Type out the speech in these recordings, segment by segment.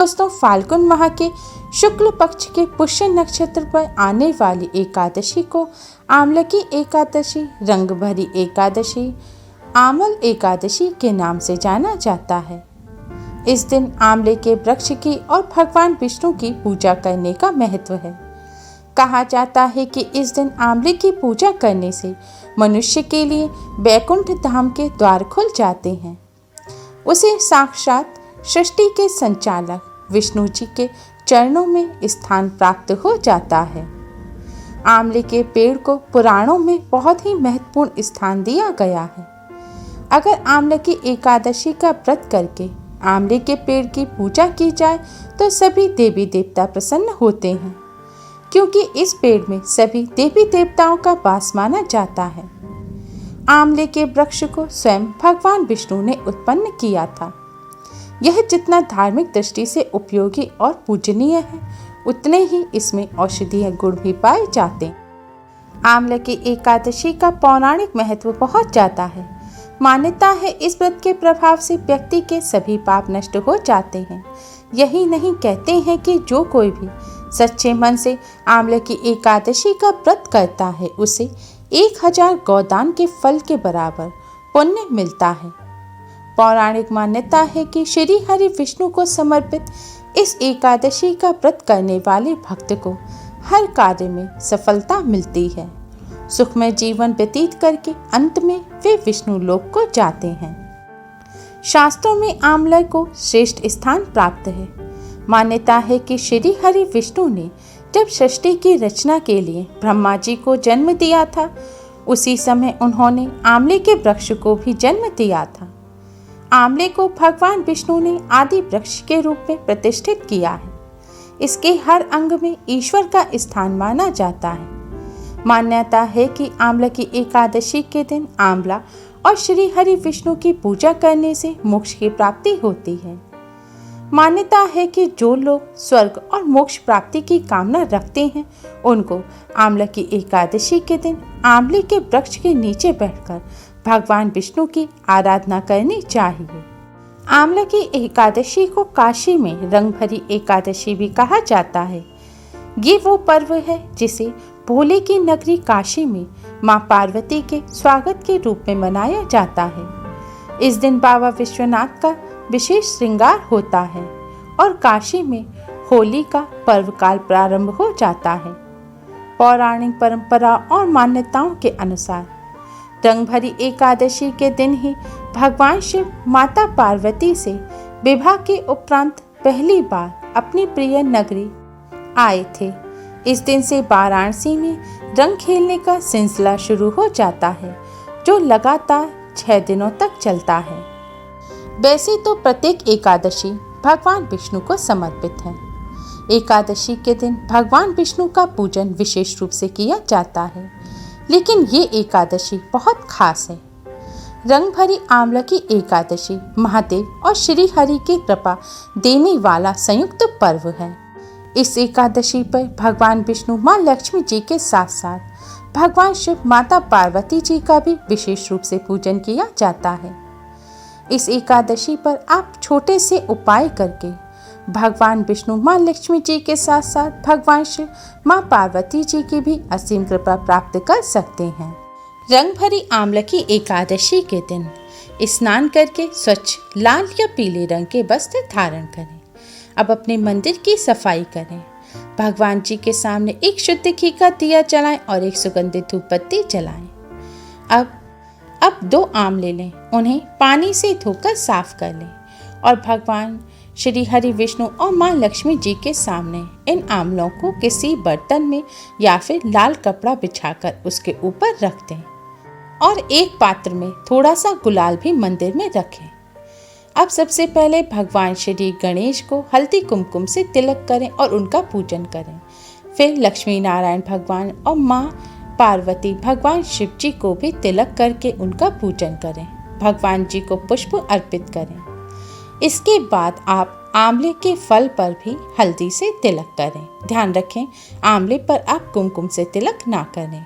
दोस्तों, फाल्गुन माह के शुक्ल पक्ष के पुष्य नक्षत्र पर आने वाली एकादशी को आंवले की एकादशी, रंग भरी एकादशी, आमल एकादशी के नाम से जाना जाता है। इस दिन आंवले के वृक्ष की और भगवान विष्णु की पूजा करने का महत्व है। कहा जाता है कि इस दिन आंवले की पूजा करने से मनुष्य के लिए वैकुंठ धाम के द्वार खुल जाते हैं। उसे साक्षात सृष्टि के संचालक विष्णु जी के चरणों में स्थान प्राप्त हो जाता है। आंवले के पेड़ को पुराणों में बहुत ही महत्वपूर्ण स्थान दिया गया है। अगर आंवले की एकादशी का व्रत करके आंवले के पेड़ की पूजा की जाए तो सभी देवी देवता प्रसन्न होते हैं, क्योंकि इस पेड़ में सभी देवी देवताओं का वास माना जाता है। आंवले के वृक्ष को स्वयं भगवान विष्णु ने उत्पन्न किया था। यह जितना धार्मिक दृष्टि से उपयोगी और पूजनीय है, उतने ही इसमें औषधीय गुण भी पाए जाते हैं। आंवले की एकादशी का पौराणिक महत्व बहुत ज्यादा है। मान्यता है इस व्रत के प्रभाव से व्यक्ति के सभी पाप नष्ट हो जाते हैं। यही नहीं, कहते हैं कि जो कोई भी सच्चे मन से आंवले की एकादशी का व्रत करता है, उसे 1000 गौदान के फल के बराबर पुण्य मिलता है। पौराणिक मान्यता है कि श्री हरि विष्णु को समर्पित इस एकादशी का व्रत करने वाले भक्त को हर कार्य में सफलता मिलती है। सुखमय जीवन व्यतीत करके अंत में वे विष्णु लोक को जाते हैं। शास्त्रों में आंवले को श्रेष्ठ स्थान प्राप्त है। मान्यता है कि श्री हरि विष्णु ने जब सृष्टि की रचना के लिए ब्रह्मा जी को जन्म दिया था, उसी समय उन्होंने आंवले के वृक्ष को भी जन्म दिया था। आंवले को भगवान विष्णु ने आदि वृक्ष के रूप में प्रतिष्ठित किया है। इसके हर अंग में ईश्वर का स्थान माना जाता है। मान्यता है कि आंवले की एकादशी के दिन आंवला और श्री हरि विष्णु की पूजा करने से मोक्ष की प्राप्ति होती है। मान्यता है कि जो लोग स्वर्ग और मोक्ष प्राप्ति की कामना रखते हैं, उनको आंवले की एकादशी के दिन आंवले के वृक्ष के नीचे बैठकर भगवान विष्णु की आराधना करनी चाहिए। आंवले की एकादशी को काशी में रंग भरी एकादशी भी कहा जाता है। ये वो पर्व है जिसे भोले की नगरी काशी में मां पार्वती के स्वागत के रूप में मनाया जाता है। इस दिन बाबा विश्वनाथ का विशेष श्रृंगार होता है और काशी में होली का पर्व काल प्रारंभ हो जाता है। पौराणिक परंपरा और मान्यताओं के अनुसार रंग भरी एकादशी के दिन ही भगवान शिव माता पार्वती से विवाह के उपरांत पहली बार अपनी प्रिय नगरी आए थे। इस दिन से वाराणसी में रंग खेलने का सिलसिला शुरू हो जाता है, जो लगातार 6 दिनों तक चलता है। वैसे तो प्रत्येक एकादशी भगवान विष्णु को समर्पित है। एकादशी के दिन भगवान विष्णु का पूजन विशेष रूप से किया जाता है, लेकिन ये एकादशी बहुत खास है। रंग भरी आंवले की एकादशी महादेव और श्री हरि की कृपा देने वाला संयुक्त पर्व है। इस एकादशी पर भगवान विष्णु मां लक्ष्मी जी के साथ साथ भगवान शिव माता पार्वती जी का भी विशेष रूप से पूजन किया जाता है। इस एकादशी पर आप छोटे से उपाय करके भगवान विष्णु मां लक्ष्मी जी के साथ साथ भगवान शिव मां पार्वती जी की भी असीम कृपा प्राप्त कर सकते हैं। रंग भरी आंवले की एकादशी के दिन स्नान करके स्वच्छ लाल या पीले रंग के वस्त्र धारण करें। अब अपने मंदिर की सफाई करें। भगवान जी के सामने एक शुद्ध घी का दिया जलाएं और एक सुगंधित धूप बत्ती जलाएं। अब 2 आंवले लें, उन्हें पानी से धोकर साफ कर लें और भगवान श्री हरि विष्णु और मां लक्ष्मी जी के सामने इन आंवलों को किसी बर्तन में या फिर लाल कपड़ा बिछाकर उसके ऊपर रख दें और एक पात्र में थोड़ा सा गुलाल भी मंदिर में रखें। अब सबसे पहले भगवान श्री गणेश को हल्दी कुमकुम से तिलक करें और उनका पूजन करें। फिर लक्ष्मी नारायण भगवान और मां पार्वती भगवान शिव जी को भी तिलक करके उनका पूजन करें। भगवान जी को पुष्प अर्पित करें। इसके बाद आप आंवले के फल पर भी हल्दी से तिलक करें। ध्यान रखें, आंवले पर आप कुमकुम से तिलक ना करें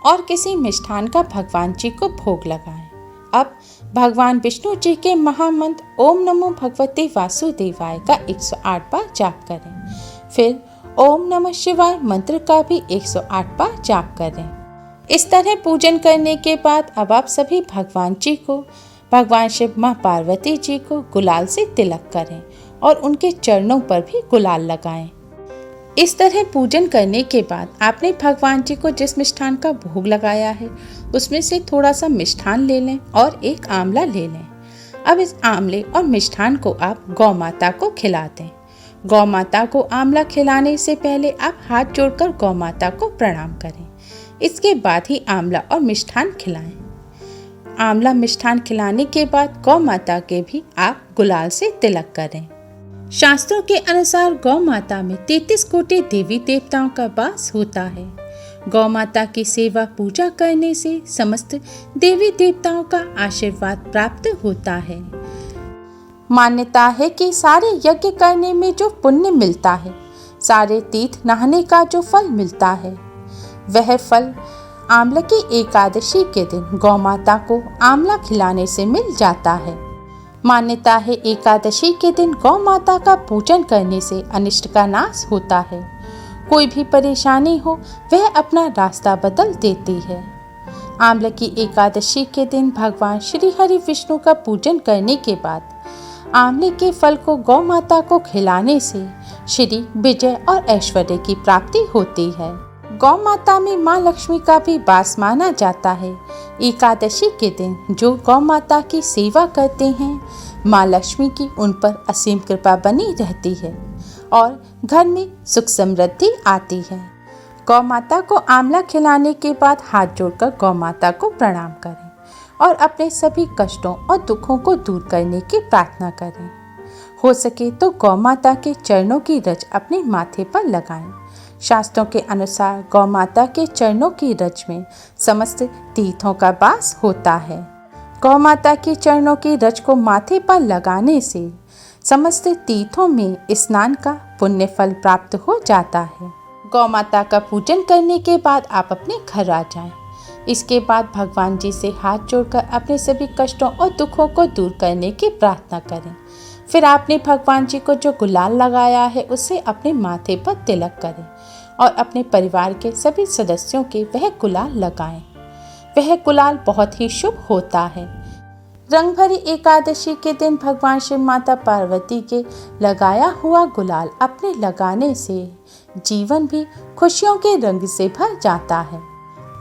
और किसी मिष्ठान का भगवान जी को भोग लगाएं। अब भगवान विष्णु जी के महामंत्र ओम नमो भगवते वासुदेवाय का 108 बार जाप करें। फिर ओम नमः शिवाय मंत्र का भी 108 बार जाप करें। इस तरह पूजन करने के बाद अब आप सभी भगवान जी को, भगवान शिव, माँ पार्वती जी को गुलाल से तिलक करें और उनके चरणों पर भी गुलाल लगाएं। इस तरह पूजन करने के बाद आपने भगवान जी को जिस मिष्ठान का भोग लगाया है उसमें से थोड़ा सा मिष्ठान ले लें और एक आंवला ले लें। अब इस आंवले और मिष्ठान को आप गौ माता को खिला दें। गौ माता को आंवला खिलाने से पहले आप हाथ जोड़कर गौ माता को प्रणाम करें। इसके बाद ही आंवला और मिष्ठान खिलाएं। आंवला मिष्ठान खिलाने के बाद गौ माता के भी आप गुलाल से तिलक करें। शास्त्रों के अनुसार गौ माता में 33 कोटि देवी देवताओं का वास होता है। गौ माता की सेवा पूजा करने से समस्त देवी देवताओं का आशीर्वाद प्राप्त होता है। मान्यता है कि सारे यज्ञ करने में जो पुण्य मिलता है, सारे तीर्थ नहाने का जो फल मिलता है, वह फल आंवला की एकादशी के दिन गौ माता को आंवला खिलाने से मिल जाता है। मान्यता है एकादशी के दिन गौ माता का पूजन करने से अनिष्ट का नाश होता है। कोई भी परेशानी हो वह अपना रास्ता बदल देती है। आंवला की एकादशी के दिन भगवान श्री हरि विष्णु का पूजन करने के बाद आंवले के फल को गौ माता को खिलाने से श्री विजय और ऐश्वर्य की प्राप्ति होती है। गौ माता में माँ लक्ष्मी का भी वास माना जाता है। एकादशी के दिन जो गौ माता की सेवा करते हैं, माँ लक्ष्मी की उन पर असीम कृपा बनी रहती है और घर में सुख समृद्धि आती है। गौ माता को आंवला खिलाने के बाद हाथ जोड़कर गौ माता को प्रणाम करें और अपने सभी कष्टों और दुखों को दूर करने की प्रार्थना करें। हो सके तो गौ माता के चरणों की रज अपने माथे पर लगाएं। शास्त्रों के अनुसार गौ माता के चरणों की रज में समस्त तीर्थों का वास होता है। गौ माता के चरणों की रज को माथे पर लगाने से समस्त तीर्थों में स्नान का पुण्य फल प्राप्त हो जाता है। गौ माता का पूजन करने के बाद आप अपने घर आ जाएं। इसके बाद भगवान जी से हाथ जोड़कर अपने सभी कष्टों और दुखों को दूर करने की प्रार्थना करें। फिर आपने भगवान जी को जो गुलाल लगाया है उसे अपने माथे पर तिलक करें और अपने परिवार के सभी सदस्यों के वह गुलाल लगाएं। वह गुलाल बहुत ही शुभ होता है। रंग भरी एकादशी के दिन भगवान शिव, माता पार्वती के लगाया हुआ गुलाल अपने लगाने से जीवन भी खुशियों के रंग से भर जाता है।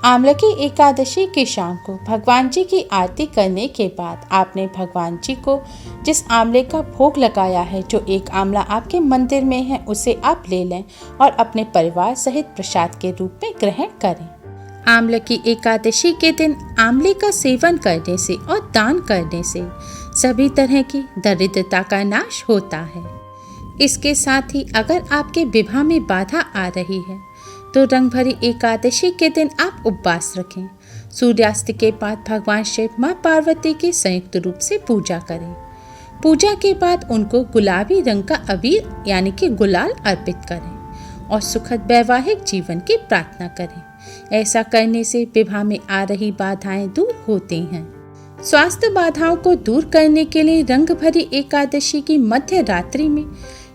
आंवला की एकादशी की शाम को भगवान जी की आरती करने के बाद आपने भगवान जी को जिस आंवले का भोग लगाया है, जो एक आंवला आपके मंदिर में है, उसे आप ले लें और अपने परिवार सहित प्रसाद के रूप में ग्रहण करें। आंवला की एकादशी के दिन आंवले का सेवन करने से और दान करने से सभी तरह की दरिद्रता का नाश होता है। इसके साथ ही अगर आपके विवाह में बाधा आ रही है तो रंग भरी एकादशी के दिन आप उपवास रखें। सूर्यास्त के बाद भगवान शिव, माँ पार्वती की संयुक्त रूप से पूजा करें। पूजा के बाद उनको गुलाबी रंग का अबीर यानी कि गुलाल अर्पित करें और सुखद वैवाहिक जीवन की प्रार्थना करें। ऐसा करने से विवाह में आ रही बाधाएं दूर होती हैं। स्वास्थ्य बाधाओं को दूर करने के लिए रंग भरी एकादशी की मध्य रात्रि में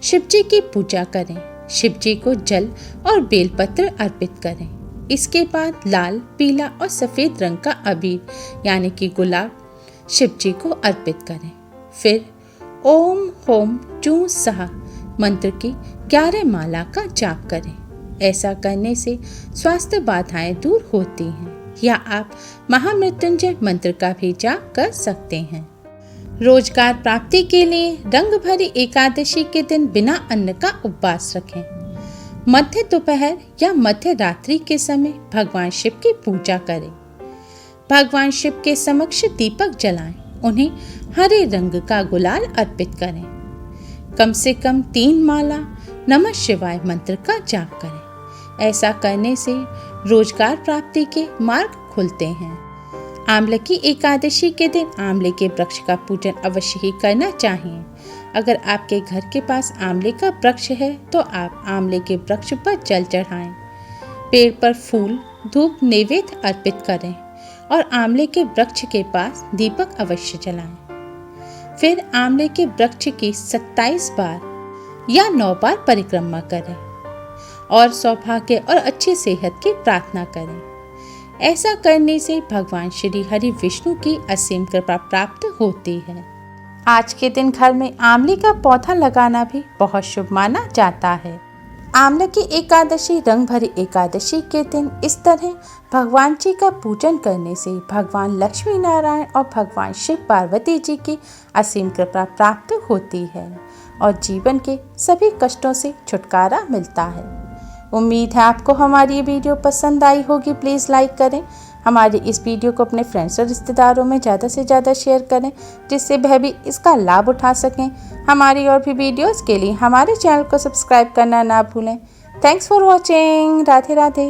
शिव जी की पूजा करें। शिव जी को जल और बेलपत्र अर्पित करें। इसके बाद लाल, पीला और सफेद रंग का अबीर यानी कि गुलाब शिव जी को अर्पित करें। फिर ओम होम चू सहा मंत्र की 11 माला का जाप करें। ऐसा करने से स्वास्थ्य बाधाएं दूर होती हैं। या आप महामृत्युंजय मंत्र का भी जाप कर सकते हैं। रोजगार प्राप्ति के लिए रंग भरी एकादशी के दिन बिना अन्न का उपवास रखें। मध्य दोपहर या मध्य रात्रि के समय भगवान शिव की पूजा करें। भगवान शिव के समक्ष दीपक जलाएं। उन्हें हरे रंग का गुलाल अर्पित करें। कम से कम 3 माला नमः शिवाय मंत्र का जाप करें। ऐसा करने से रोजगार प्राप्ति के मार्ग खुलते हैं। आंवला की एकादशी के दिन आंवले के वृक्ष का पूजन अवश्य ही करना चाहिए। अगर आपके घर के पास आंवले का वृक्ष है तो आप आंवले के वृक्ष पर जल चढ़ाएं। पेड़ पर फूल, धूप, नैवेद्य अर्पित करें और आंवले के वृक्ष के पास दीपक अवश्य जलाएं। फिर आंवले के वृक्ष की 27 बार या 9 बार परिक्रमा करें और सौभाग्य और अच्छी सेहत की प्रार्थना करें। ऐसा करने से भगवान श्री हरि विष्णु की असीम कृपा प्राप्त होती है। आज के दिन घर में आंवले का पौधा लगाना भी बहुत शुभ माना जाता है। आंवले की एकादशी रंग भरी एकादशी के दिन इस तरह भगवान जी का पूजन करने से भगवान लक्ष्मी नारायण और भगवान शिव पार्वती जी की असीम कृपा प्राप्त होती है और जीवन के सभी कष्टों से छुटकारा मिलता है। उम्मीद है आपको हमारी ये वीडियो पसंद आई होगी। प्लीज़ लाइक करें। हमारी इस वीडियो को अपने फ्रेंड्स और रिश्तेदारों में ज़्यादा से ज़्यादा शेयर करें, जिससे वह भी इसका लाभ उठा सकें। हमारी और भी वीडियोस के लिए हमारे चैनल को सब्सक्राइब करना ना भूलें। Thanks for watching. Radhe Radhe.